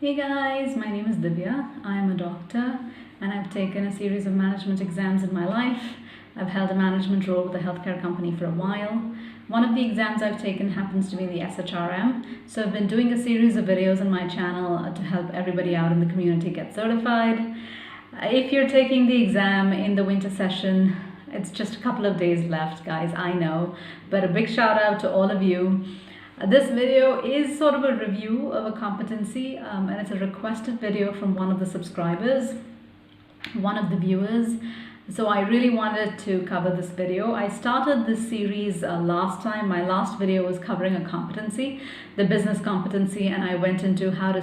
Hey guys, my name is Divya. I am a doctor and I've taken a series of management exams in my life. I've held a management role with a healthcare company for a while. One of the exams I've taken happens to be the SHRM. So I've been doing a series of videos on my channel to help everybody out in the community get certified. If you're taking the exam in the winter session, it's just a couple of days left, guys, I know. But a big shout out to all of you. This video is sort of a review of a competency and it's a requested video from one of the subscribers, one of the viewers. So I really wanted to cover this video. I started this series last time. My last video was covering a competency, the business competency, and I went into how to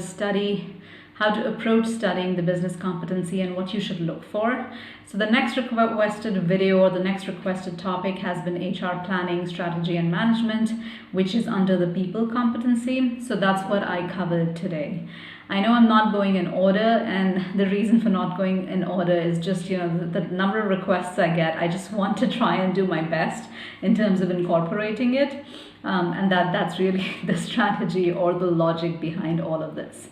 approach studying the business competency and what you should look for. So the next requested video or the next requested topic has been HR planning, strategy and management, which is under the people competency. So that's what I covered today. I know I'm not going in order, and the reason for not going in order is just, the number of requests I get. I just want to try and do my best in terms of incorporating it. And that's really the strategy or the logic behind all of this.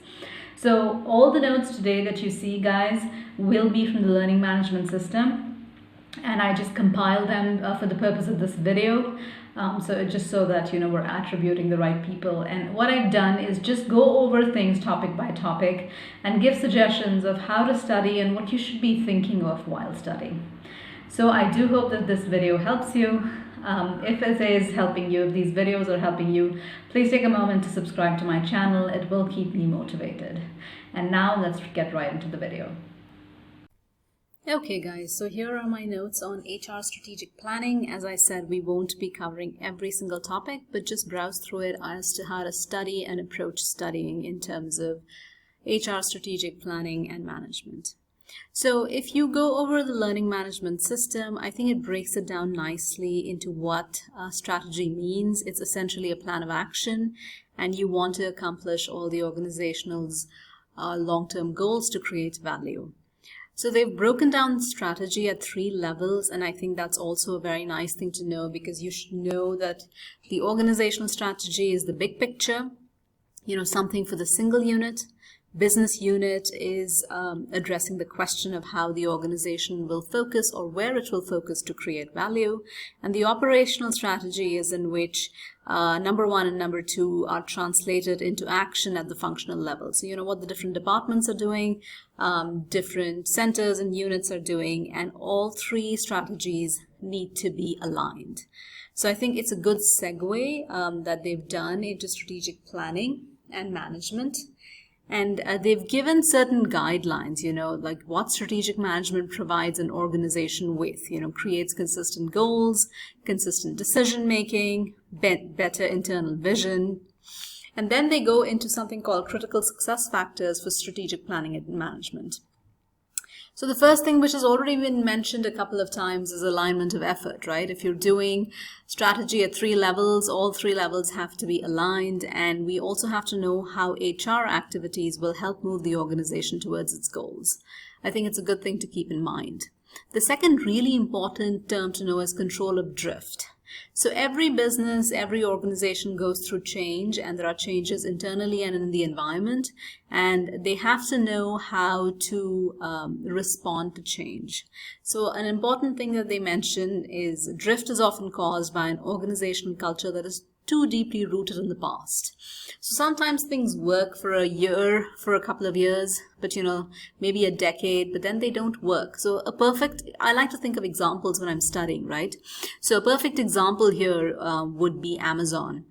So all the notes today that you see, guys, will be from the learning management system, and I just compiled them for the purpose of this video. So that we're attributing the right people. And what I've done is just go over things topic by topic and give suggestions of how to study and what you should be thinking of while studying. So I do hope that this video helps you. If it is helping you, if these videos are helping you, please take a moment to subscribe to my channel. It will keep me motivated. And now let's get right into the video. Okay guys, so here are my notes on HR strategic planning. As I said, we won't be covering every single topic, but just browse through it as to how to study and approach studying in terms of HR strategic planning and management. So if you go over the learning management system, I think it breaks it down nicely into what strategy means. It's essentially a plan of action, and you want to accomplish all the organizational's long-term goals to create value. So they've broken down strategy at 3 levels, and I think that's also a very nice thing to know, because you should know that the organizational strategy is the big picture, something for the single unit. Business unit is addressing the question of how the organization will focus or where it will focus to create value. And the operational strategy is in which number 1 and number 2 are translated into action at the functional level. So what the different departments are doing, different centers and units are doing, and all 3 strategies need to be aligned. So I think it's a good segue that they've done into strategic planning and management. And they've given certain guidelines, like what strategic management provides an organization with, creates consistent goals, consistent decision-making, better internal vision. And then they go into something called critical success factors for strategic planning and management. So the first thing, which has already been mentioned a couple of times, is alignment of effort, right? If you're doing strategy at 3 levels, all 3 levels have to be aligned, and we also have to know how HR activities will help move the organization towards its goals. I think it's a good thing to keep in mind. The second really important term to know is control of drift. So every business, every organization goes through change, and there are changes internally and in the environment, and they have to know how to respond to change. So an important thing that they mention is drift is often caused by an organizational culture that is too deeply rooted in the past. So sometimes things work for a year, for a couple of years, but maybe a decade, but then they don't work. So I like to think of examples when I'm studying, right? So a perfect example here would be Amazon.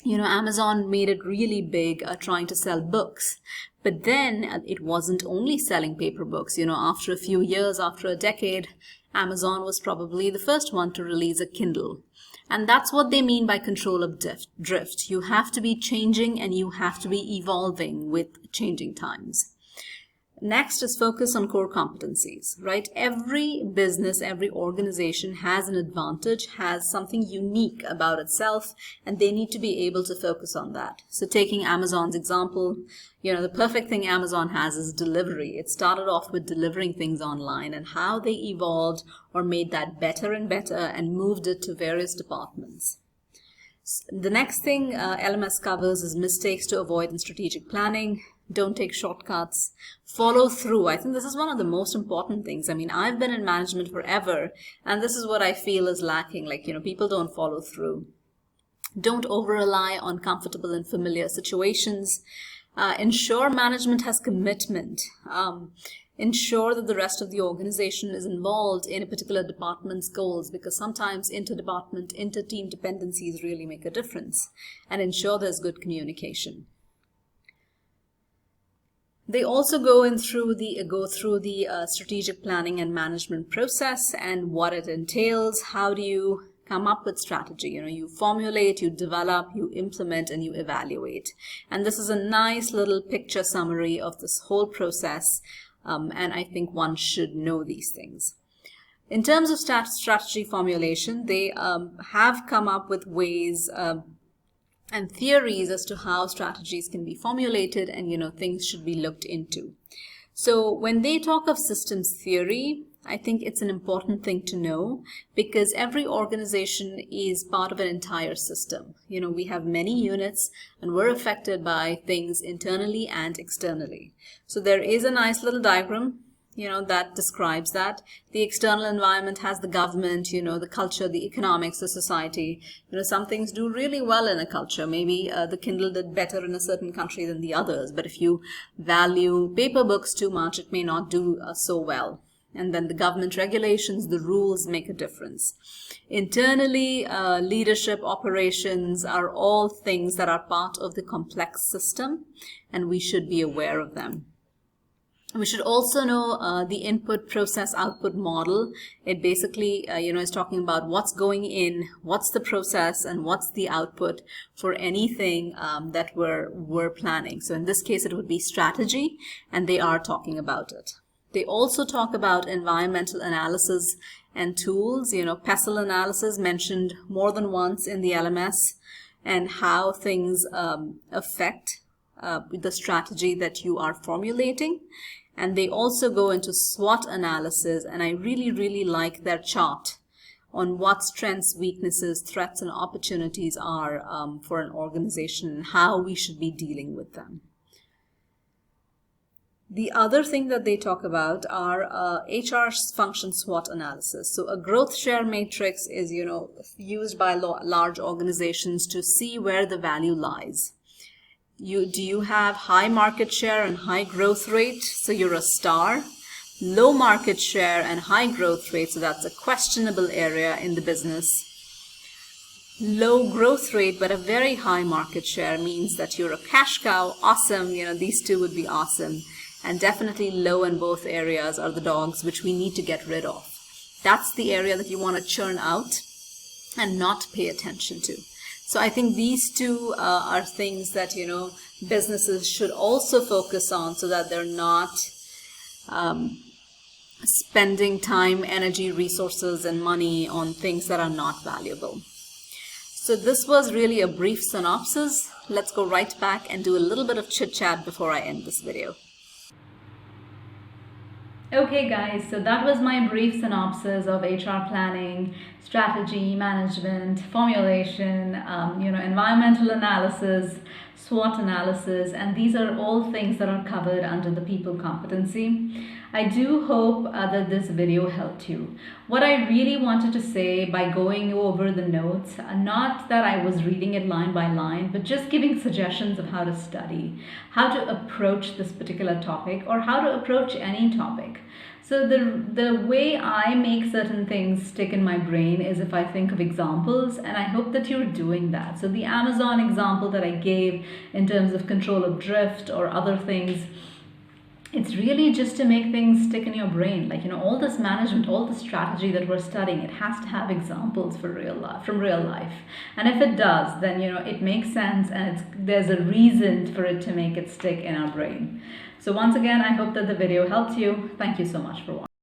Amazon made it really big trying to sell books. But then it wasn't only selling paper books. After a few years, after a decade, Amazon was probably the first one to release a Kindle. And that's what they mean by control of drift. You have to be changing and you have to be evolving with changing times. Next is focus on core competencies, right? Every business, every organization has an advantage, has something unique about itself, and they need to be able to focus on that. So taking Amazon's example, the perfect thing Amazon has is delivery. It started off with delivering things online, and how they evolved or made that better and better and moved it to various departments. The next thing LMS covers is mistakes to avoid in strategic planning. Don't take shortcuts. Follow through. I think this is one of the most important things. I mean, I've been in management forever, and this is what I feel is lacking. Like, people don't follow through. Don't over-rely on comfortable and familiar situations. Ensure management has commitment. Ensure that the rest of the organization is involved in a particular department's goals, because sometimes inter-department, inter-team dependencies really make a difference. And ensure there's good communication. They also go through the strategic planning and management process and what it entails. How do you come up with strategy? You formulate, you develop, you implement, and you evaluate. And this is a nice little picture summary of this whole process. And I think one should know these things. In terms of strategy formulation, they have come up with ways and theories as to how strategies can be formulated, and things should be looked into. So when they talk of systems theory, I think it's an important thing to know, because every organization is part of an entire system. We have many units, and we're affected by things internally and externally. So there is a nice little diagram, that describes that. The external environment has the government, the culture, the economics, the society. Some things do really well in a culture. Maybe the Kindle did better in a certain country than the others. But if you value paper books too much, it may not do so well. And then the government regulations, the rules make a difference. Internally, leadership, operations are all things that are part of the complex system, and we should be aware of them. We should also know the input, process, output model. It basically, is talking about what's going in, what's the process, and what's the output for anything that we're planning. So in this case, it would be strategy, and they are talking about it. They also talk about environmental analysis and tools, PESTLE analysis mentioned more than once in the LMS, and how things affect the strategy that you are formulating. And they also go into SWOT analysis, and I really, really like their chart on what strengths, weaknesses, threats, and opportunities are for an organization, and how we should be dealing with them. The other thing that they talk about are HR function SWOT analysis. So a growth share matrix is, used by large organizations to see where the value lies. Do you have high market share and high growth rate? So you're a star. Low market share and high growth rate, so that's a questionable area in the business. Low growth rate but a very high market share means that you're a cash cow. Awesome. These two would be awesome. And definitely low in both areas are the dogs, which we need to get rid of. That's the area that you want to churn out and not pay attention to. So I think these two are things that, businesses should also focus on, so that they're not spending time, energy, resources, and money on things that are not valuable. So this was really a brief synopsis. Let's go right back and do a little bit of chit-chat before I end this video. Okay guys, so that was my brief synopsis of HR planning, strategy, management, formulation, environmental analysis, SWOT analysis, and these are all things that are covered under the people competency. I do hope that this video helped you. What I really wanted to say by going over the notes, not that I was reading it line by line, but just giving suggestions of how to study, how to approach this particular topic, or how to approach any topic. So the way I make certain things stick in my brain is if I think of examples, and I hope that you're doing that. So the Amazon example that I gave in terms of control of drift or other things, it's really just to make things stick in your brain. Like, all this management, all the strategy that we're studying, it has to have examples from real life. And if it does, then, it makes sense, and there's a reason for it to make it stick in our brain. So once again, I hope that the video helped you. Thank you so much for watching.